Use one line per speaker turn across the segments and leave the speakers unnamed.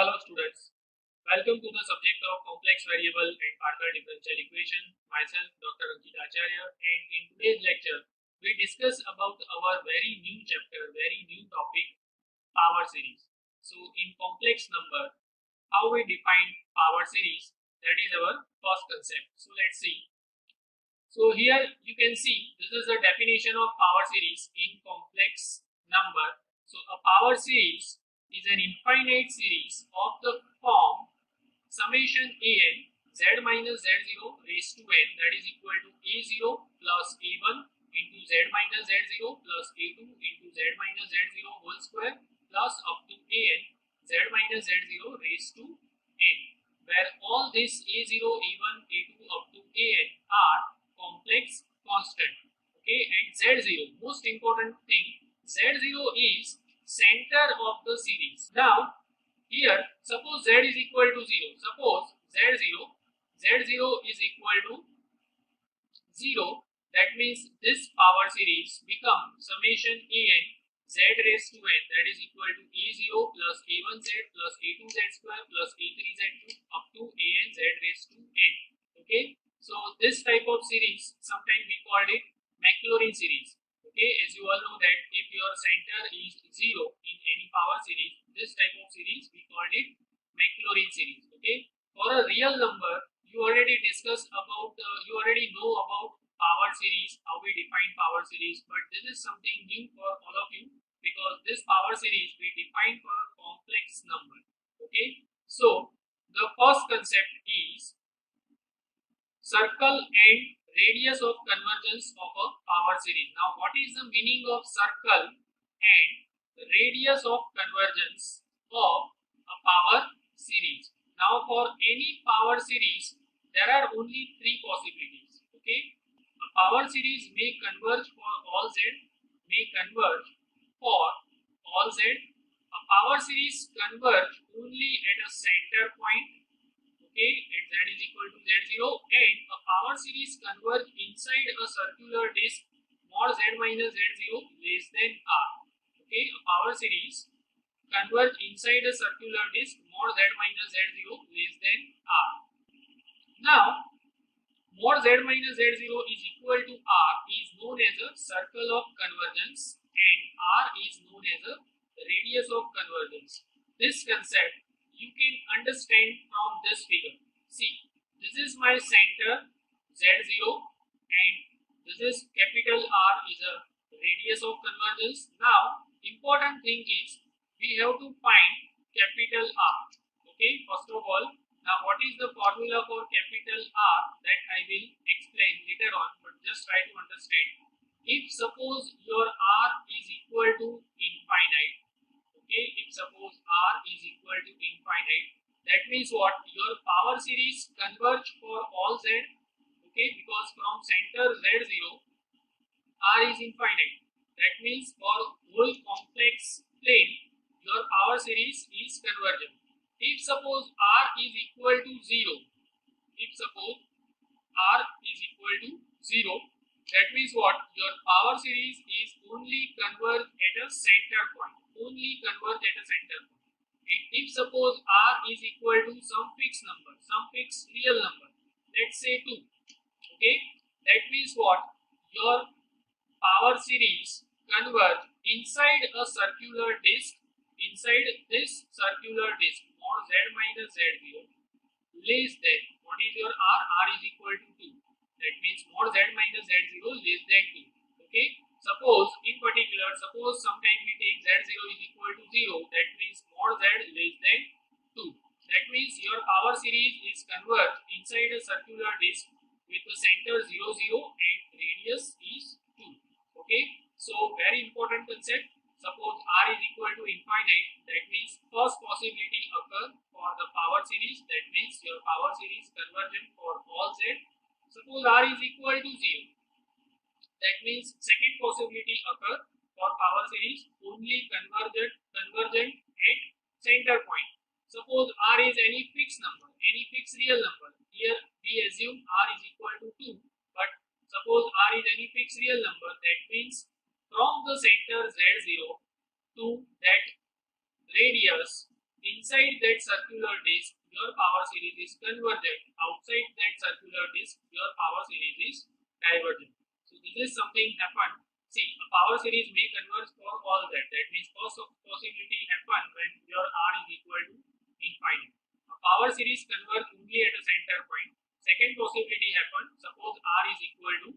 Hello students, welcome to the subject of complex variable and partial differential equation. Myself Dr. Ankit Acharya, and in today's lecture we discuss about our very new chapter, very new topic, power series. So in complex number, how we define power series, that is our first concept. So let's see. So here you can see this is a definition of power series in complex number. So a power series is an infinite series of the form summation an z minus z0 raised to n, that is equal to a0 plus a1 into z minus z0 plus a2 into z minus z0 whole square plus up to an z minus z0 raised to n, where all this a0, a1, a2 up to an are complex constant. Okay, and z0, most important thing, z0 is center of the series. Now here suppose z is equal to 0, suppose z0 is equal to 0, that means this power series become summation an z raised to n, that is equal to a0 plus a1z plus a2z square plus a3z2 up to an z raised to n. Okay, so this type of series sometimes we called it McLaurin series. Okay, as you all know that if your center is 0 in any power series, this type of series we called it McLaurin series. Okay, for a real number you already discussed about you already know about power series, how we define power series, but this is something new for all of you because this power series we define for complex number. Okay, so the first concept is circle and radius of convergence of a power series. Now what is the meaning of circle and radius of convergence of a power series? Now for any power series there are only three possibilities. Okay, a power series may converge for all z, may converge for all z. A power series converge only at a center point, okay, at z is equal to z0, and a power series converge inside a circular disk mod z minus z0 less than r. Okay, a power series converge inside a circular disk mod z minus z0 less than r. Now mod z minus z0 is equal to r is known as a circle of convergence and r is known as a radius of convergence. This concept you can understand from this figure. See, this is my center z0 and this is capital R is a radius of convergence. Now important thing is we have to find capital R. Okay, first of all, now what is the formula for capital R, that I will explain later on, but just try to understand. If suppose your R is equal to infinite, okay, if suppose R is equal to infinite, that means what? Your power series converge for all z, okay, because from center z0 R is infinite, that means for whole complex plane your power series is convergent. If suppose R is equal to 0, if suppose R is equal to 0, that means what? Your power series is only converge at a center point, only converge at a center point. And if suppose R is equal to some fixed number, some fixed real number, let's say 2, okay, that means what? Your power series converge inside a circular disk, inside this circular disk mod z minus z0 less than, what is your R? R is equal to 2, that means mod z minus z0 less than 2. Okay, suppose in particular, suppose sometime we take z0 is equal to 0, that means mod z less than 2, that means your power series is converged inside a circular disk with the center 0, 0 and radius is 2. Okay, so very important concept. Suppose R is equal to infinite, that means first possibility occur for the power series, that means your power series convergent for all z. Suppose R is equal to 0, that means second possibility occur for power series only convergent at center point. Suppose R is any fixed number, any fixed real number. Here we assume R is equal to 2, but suppose R is any fixed real number, that means from the center z0 to that radius inside that circular disk your power series is convergent, outside that circular disk your power series is divergent. So this is something happened. See, a power series may converge for all that. That means possibility happen when your R is equal to infinite. A power series converge only at a center point. Second possibility happen, suppose R is equal to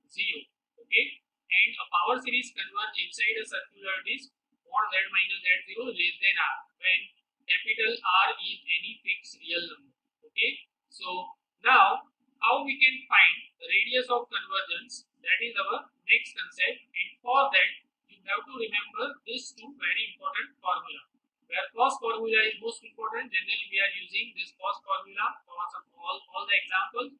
0. Okay, and a power series converge inside a circular disk mod z minus z0 less than R when capital R is any fixed real number. Okay, so now how we can find the radius of convergence, that is our next concept, and for that you have to remember these two very important formula. Where first formula is most important, generally we are using this first formula for all the examples.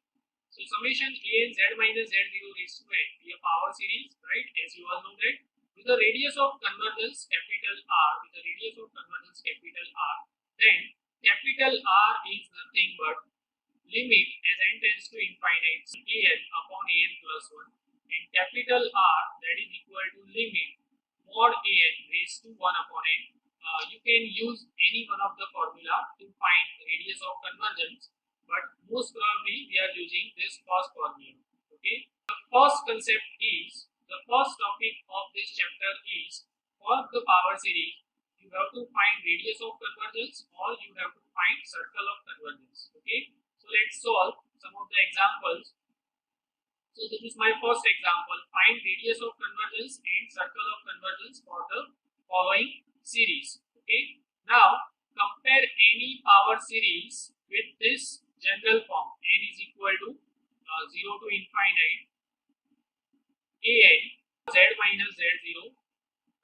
So summation a n z minus z0 raised to n be a power series, right? As you all know that with the radius of convergence capital R, with the radius of convergence capital R, then capital R is nothing but limit as n tends to infinite an upon an plus 1, and capital R, that is equal to limit mod an raised to 1 upon n. You can use any one of the formula to find radius of convergence, but most probably we are using this first formula. Okay, the first concept is, the first topic of this chapter is, for the power series you have to find radius of convergence or you have to find circle of convergence. Okay, so let's solve some of the examples. So this is my first example, find radius of convergence and circle of convergence for the following series. Okay, now compare any power series with this general form, n is equal to 0 to infinite an z minus z0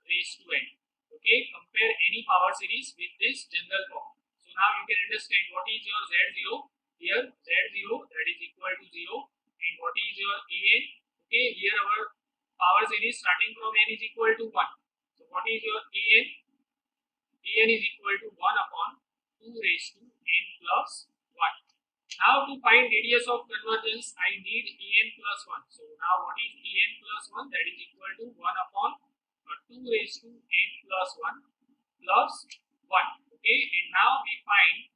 raised to n. Okay, compare any power series with this general form. So now you can understand what is your z0 here. Z0, that is equal to 0, and what is your an. Okay, here our power series starting from n is equal to 1. So what is your an? An is equal to 1 upon 2 raised to n plus 1. Now to find radius of convergence I need an plus 1. So now what is an plus 1? That is equal to 1 upon 2 raised to n plus 1 plus 1. Okay, and now we find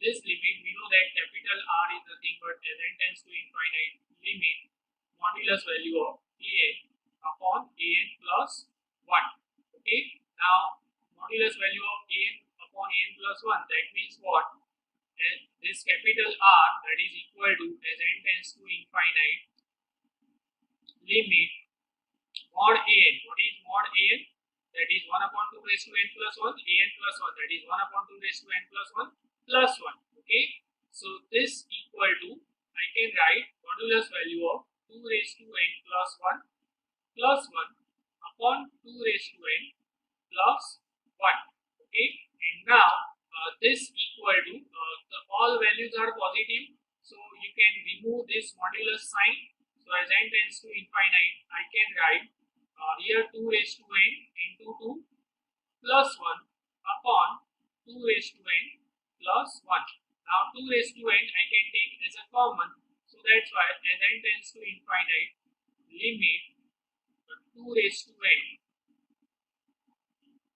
this limit. We know that capital R is nothing but as n tends to infinite limit modulus value of an upon an plus 1. Okay, now modulus value of an upon an plus 1, that means what? This capital R, that is equal to as n tends to infinite limit mod an. What is mod an? That is 1 upon 2 raised to n plus 1, an plus 1, that is 1 upon 2 raised to n plus 1 plus 1. Okay, so this equal to, I can write modulus value of 2 raised to n plus 1 plus 1 upon 2 raised to n plus 1. Okay, and now this equal to all values are positive, so you can remove this modulus sign. So as n tends to infinite, I can write here 2 raised to n into 2 plus 1 upon 2 raised to n plus 1. Now 2 raised to n I can take as a common, so that's why as n tends to infinite limit 2 raised to n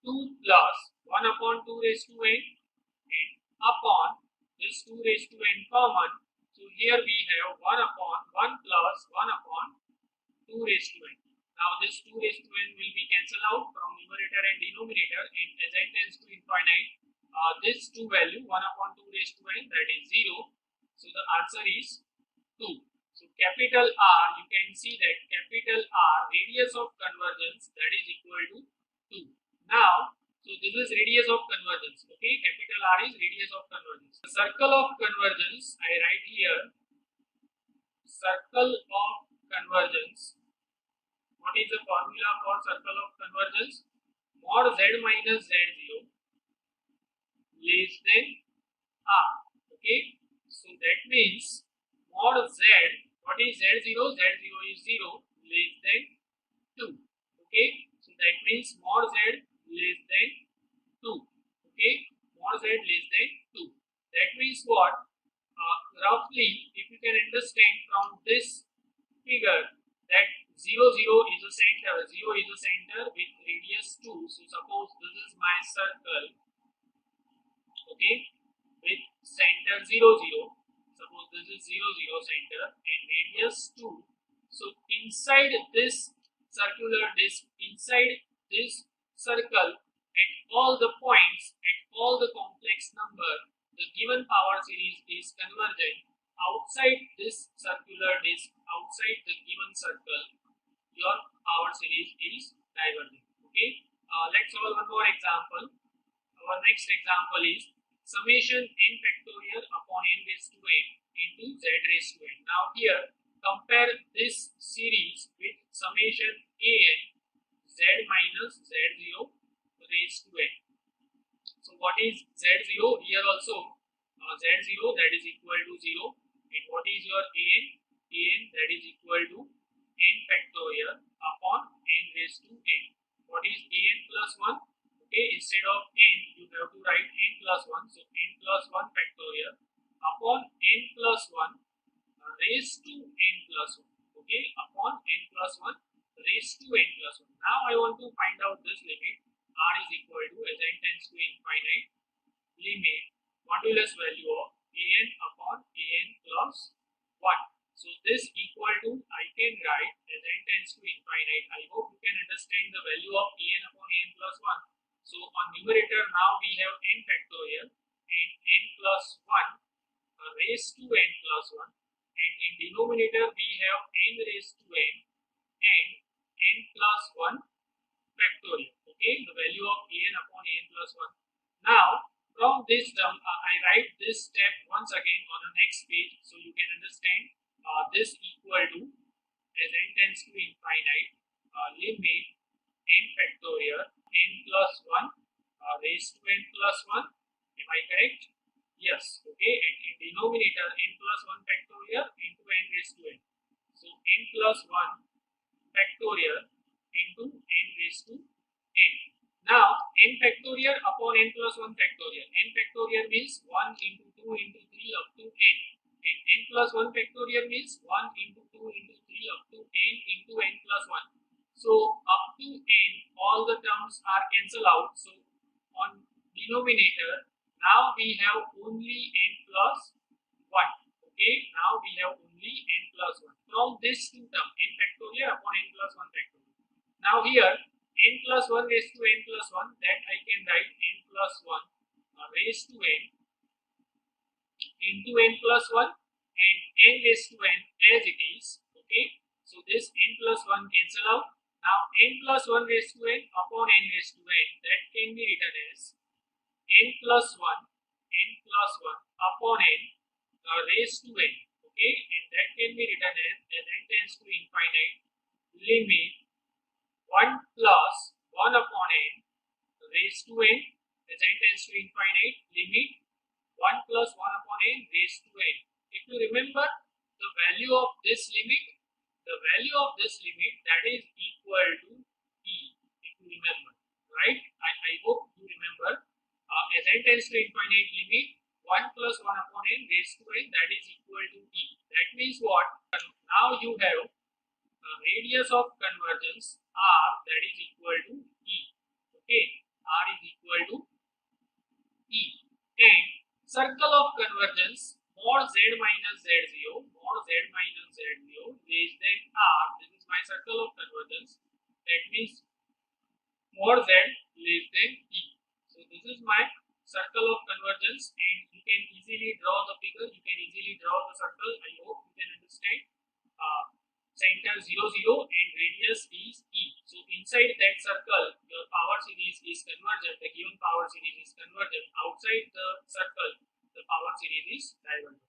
2 plus 1 upon 2 raised to n and upon this 2 raised to n common. So here we have 1 upon 1 plus 1 upon 2 raised to n. Now this 2 raised to n will be cancelled out from numerator and denominator, and as n tends to infinite, this 2 value 1 upon 2 raised to n, that is 0. So the answer is 2. So capital R, you can see that capital R radius of convergence, that is equal to 2. Now, so this is radius of convergence. Okay, capital R is radius of convergence. The circle of convergence, I write here circle of convergence. What is the formula for circle of convergence? Mod z minus z0 less than R. Okay, so that means mod z, what is z0? Z0 is 0 less than 2. Okay, so that means mod z less than 2. Okay, mod z less than 2. That means what? Roughly, if you can understand from this figure, that 0, 0 is a center, 0 is a center with radius 2. So suppose this is my circle okay, with center 0 0. Suppose this is 0 0 center and radius 2. So inside this circular disc, inside this circle, at all the points, at all the complex number, the given power series is convergent. Outside this circular disc, outside the given circle, your power series is divergent. Okay. Let's solve one more example. Our next example is summation n factorial upon n raised to n into z raised to n. Now here compare this series with summation an z minus z0 raised to n. So what is z0? Here also z0 that is equal to 0, and what is your an? An that is equal to n factorial upon n raised to n. What is an plus 1? Okay, instead of n you have to write n plus 1, so n plus 1 factorial upon n plus 1 raised to n plus 1. Okay, upon n plus 1 raised to n plus 1. Now I want to find out this limit. R is equal to, as n tends to infinite, limit modulus value of an upon an plus 1. So this equal to, I can write as n tends to infinite. I hope you can understand the value of an upon an plus 1. So on numerator now we have n factorial and n plus 1 raised to n plus 1, and in denominator we have n raised to n and n plus 1 factorial. Okay, the value of an upon an plus 1. Now from this term I write this step once again on the next page so you can understand. This equal to, as n tends to infinite, limit n factorial n plus 1 raised to n plus 1. Am I correct? Yes. Okay, and in denominator n plus 1 factorial into n raised to n. So n plus 1 factorial into n raised to n. Now n factorial upon n plus 1 factorial. N factorial means 1 into 2 into 3 up to n. And n plus 1 factorial means 1 into 2 into 3 up to n into n plus 1. So up to n all the terms are cancelled out. So on denominator now we have only n plus 1. Okay, now we have only n plus 1 from this two term, n factorial upon n plus 1 factorial. Now here n plus 1 raised to n plus 1, that I can write n plus 1 raised to n into n plus 1 and n raised to n as it is. Okay, so this n plus 1 cancel out. Now n plus 1 raised to n upon n raised to n, that can be written as n plus 1 upon n raised to n. Okay, and that can be written as n tends to infinite, limit 1 plus 1 upon n raised to n, as n tends to infinite, limit 1 plus 1 upon n raised to n. If you remember the value of this limit, that is equal to e. If you remember, right? I hope you remember. As n tends to infinite, limit 1 plus 1 upon n raised to n, that is equal to e. That means what? Now you have radius of convergence r, that is equal to e. Okay, r is equal to e, and circle of convergence mod z minus z0, less than r. This is my circle of convergence. That means mod z less than e. So this is my circle of convergence, and you can easily draw the figure. You can easily draw the circle. I hope you can understand. Center 0 0 and radius is e. So inside that circle your power series is convergent. The given power series is convergent. Outside the circle the power series is divergent.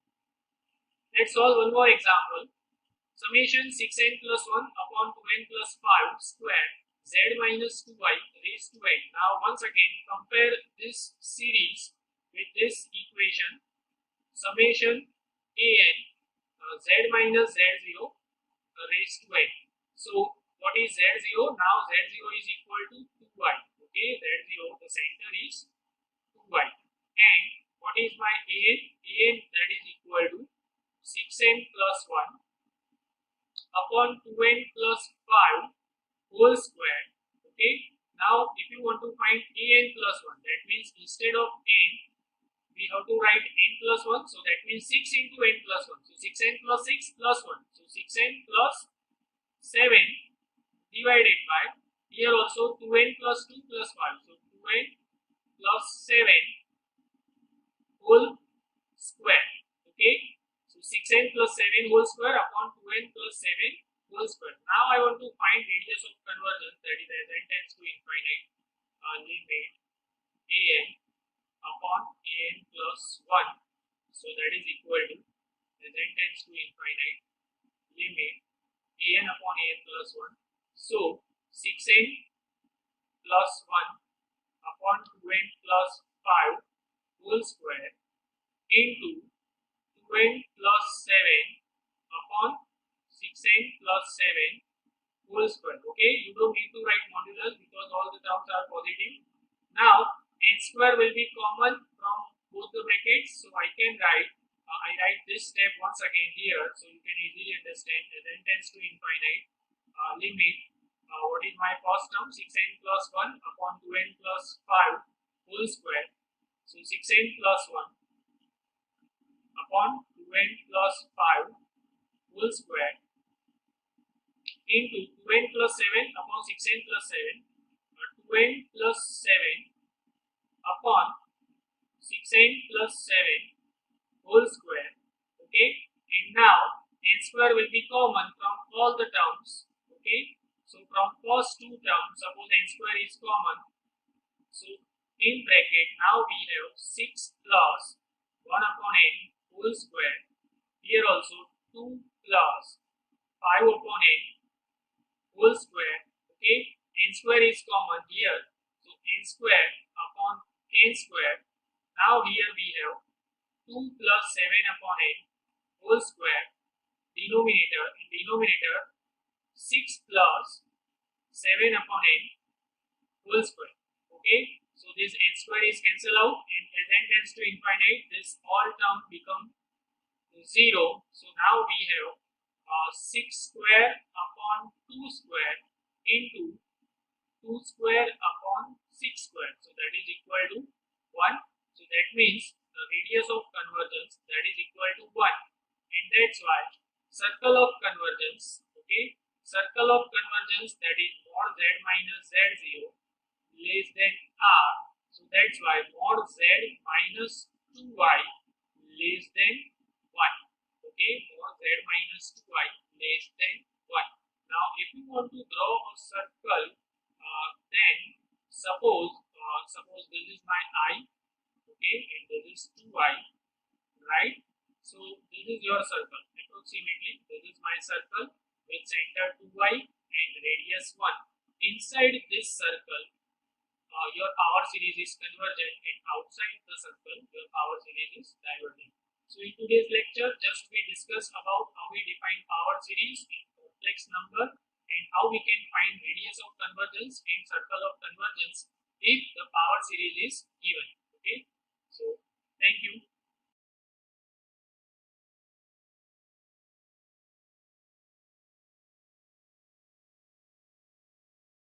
Let's solve one more example. Summation 6n plus 1 upon 2n plus 5 square z minus 2y raised to n. Now once again compare this series with this equation. Summation an z minus z0 raised to n. So what is z0? Now z0 is equal to 2y. Okay, z0, the center is 2y. And what is my an? An that is equal to 6n plus 1 upon 2n plus 5 whole square. Okay, now if you want to find an plus 1, that means instead of n we have to write n plus 1, so that means 6 into n plus 1. So 6n plus 6 plus 1. So 6n plus 7 divided by, here also 2n plus 2 plus 5. So 2n plus 7 whole square. Okay. So 6n plus 7 whole square upon 2n plus 7 whole square. Now I want to find radius of convergence, that is as n tends to infinite, limit an upon an plus 1. So that is equal to, as n tends to infinite, limit an upon an plus 1. So 6n plus 1 upon 2n plus 5 whole square into 2n plus 7 upon 6n plus 7 whole square. Okay, you don't need to write modulus because all the terms are positive. Now n square will be common from both the brackets, so I can write, I write this step once again here, so you can easily understand. As n tends to infinite, limit, what is my first term, 6n plus 1 upon 2n plus 5 whole square. So 6n plus 1 upon 2n plus 5 whole square into 2n plus 7 upon 6n plus 7, 2n plus 7 upon 6n plus 7 whole square. Okay, and now n square will be common from all the terms. Okay, so from first two terms, suppose n square is common, so in bracket now we have 6 plus 1 upon n whole square. Here also 2 plus 5 upon n whole square. Okay, n square is common here, so n square upon n square. Now here we have 2 plus 7 upon n whole square. Denominator, in denominator 6 plus 7 upon n whole square. Okay, so this n square is cancelled out, and as n tends to infinite, this all term become 0. So now we have 6 square upon 2 square into 2 square upon 6 square. So that is equal to 1. So that means the radius of convergence, that is equal to 1. And that's why circle of convergence, okay, circle of convergence, that is mod z minus z0 less than r. So that's why mod z minus 2y less than 1. Okay, mod z minus 2y less than 1. Now if you want to draw a circle, then suppose this is my I, okay, and this is 2y, right? So this is your circle. Approximately this is my circle with center 2y and radius 1. Inside this circle, your power series is convergent, and outside the circle your power series is divergent. So in today's lecture, just we discuss about how we define power series in complex number and how we can find radius of convergence and circle of convergence if the power series is given. Okay, so thank you.